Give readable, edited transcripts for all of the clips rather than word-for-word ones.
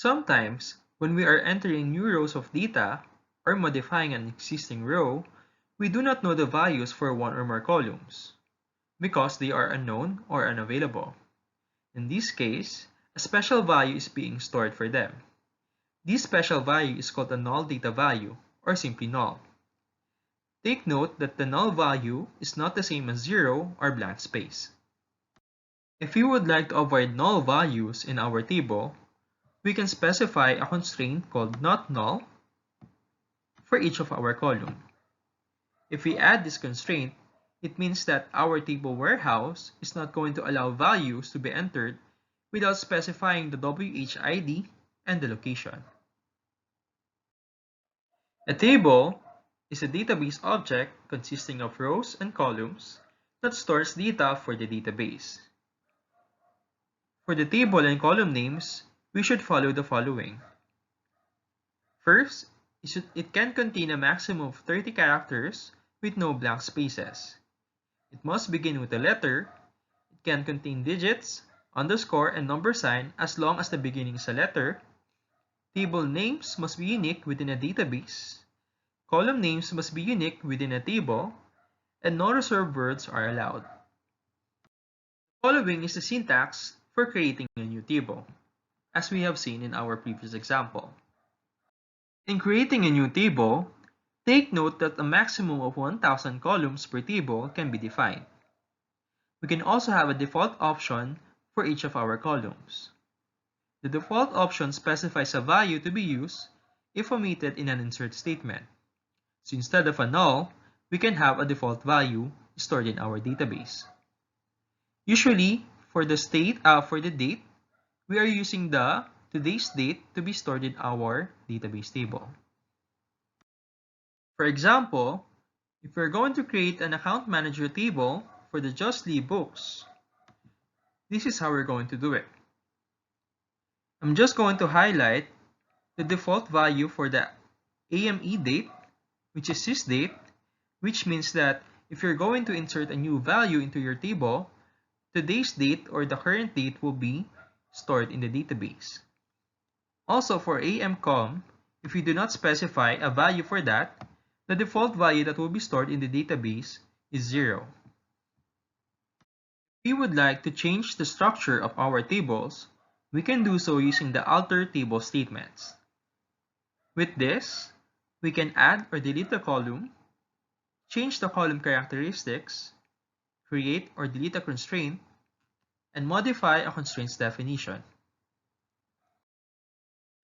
Sometimes, when we are entering new rows of data or modifying an existing row, we do not know the values for one or more columns because they are unknown or unavailable. In this case, a special value is being stored for them. This special value is called a null data value, or simply null. Take note that the null value is not the same as 0 or blank space. If we would like to avoid null values in our table, we can specify a constraint called not null for each of our column. If we add this constraint, it means that our table warehouse is not going to allow values to be entered without specifying the WHID and the location. A table is a database object consisting of rows and columns that stores data for the database. For the table and column names, we should follow the following. First, it can contain a maximum of 30 characters with no blank spaces. It must begin with a letter. It can contain digits, underscore, and number sign as long as the beginning is a letter. Table names must be unique within a database. Column names must be unique within a table, and no reserved words are allowed. The following is the syntax for creating a new table, as we have seen in our previous example. In creating a new table, take note that a maximum of 1,000 columns per table can be defined. We can also have a default option for each of our columns. The default option specifies a value to be used if omitted in an insert statement. So instead of a null, we can have a default value stored in our database. Usually, for the date, we are using the today's date to be stored in our database table. For example, if we're going to create an account manager table for the Justly books, this is how we're going to do it. I'm just going to highlight the default value for the AME date, which is this date, which means that if you're going to insert a new value into your table, today's date or the current date will be stored in the database. Also for AMCOM, if we do not specify a value for that, the default value that will be stored in the database is 0. If we would like to change the structure of our tables, we can do so using the alter table statements. With this, we can add or delete a column, change the column characteristics, create or delete a constraint, and modify a constraint's definition.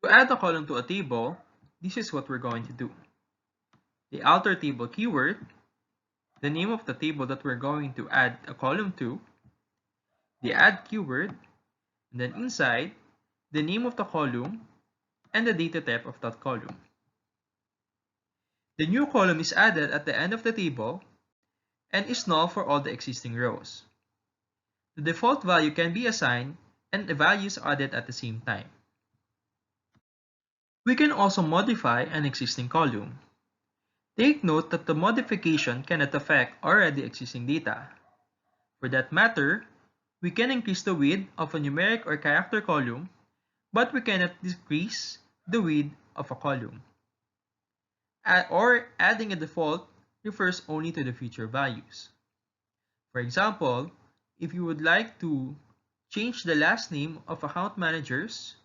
To add a column to a table, this is what we're going to do. The alter table keyword, the name of the table that we're going to add a column to, the add keyword, and then inside, the name of the column, and the data type of that column. The new column is added at the end of the table and is null for all the existing rows. The default value can be assigned and the values added at the same time. We can also modify an existing column. Take note that the modification cannot affect already existing data. For that matter, we can increase the width of a numeric or character column, but we cannot decrease the width of a column. Or adding a default refers only to the future values. For example, if you would like to change the last name of account managers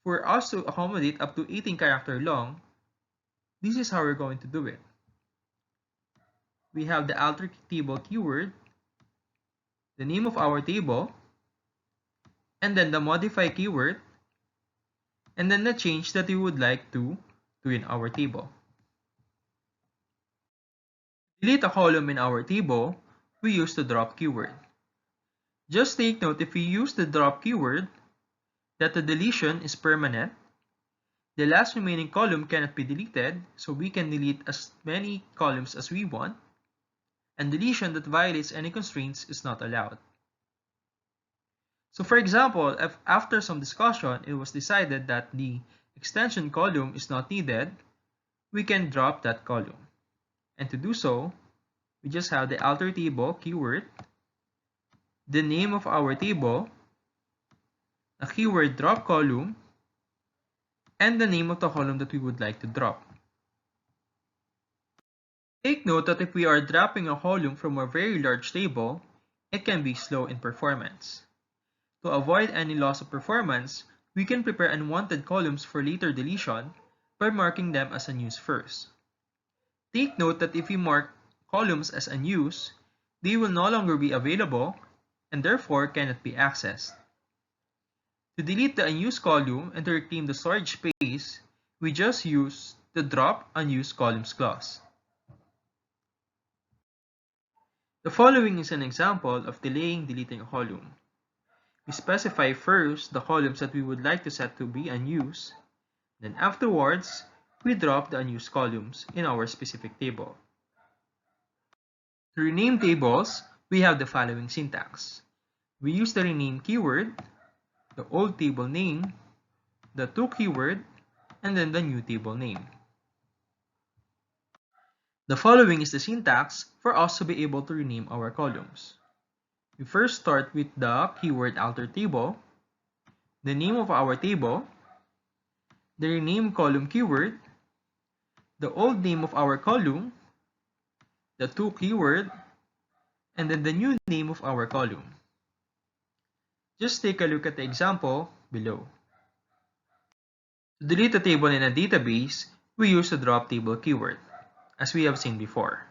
for us to accommodate up to 18 character long, this is how we're going to do it. We have the alter table keyword, the name of our table, and then the modify keyword, and then the change that we would like to do in our table. To delete a column in our table, we use the drop keyword. Just take note if we use the drop keyword that the deletion is permanent. The last remaining column cannot be deleted, so we can delete as many columns as we want, and deletion that violates any constraints is not allowed. So for example, if after some discussion it was decided that the extension column is not needed, we can drop that column. And to do so, we just have the alter table keyword, the name of our table, a keyword drop column, and the name of the column that we would like to drop. Take note that if we are dropping a column from a very large table, it can be slow in performance. To avoid any loss of performance, we can prepare unwanted columns for later deletion by marking them as unused first. Take note that if we mark columns as unused, they will no longer be available and therefore cannot be accessed. To delete the unused column and to reclaim the storage space, we just use the drop unused columns clause. The following is an example of deleting a column. We specify first the columns that we would like to set to be unused, then afterwards, we drop the unused columns in our specific table. To rename tables, we have the following syntax. We use the rename keyword, the old table name, the to keyword, and then the new table name. The following is the syntax for us to be able to rename our columns. We first start with the keyword alter table, the name of our table, the rename column keyword, the old name of our column, the to keyword, and then the new name of our column. Just take a look at the example below. To delete a table in a database, we use the drop table keyword, as we have seen before.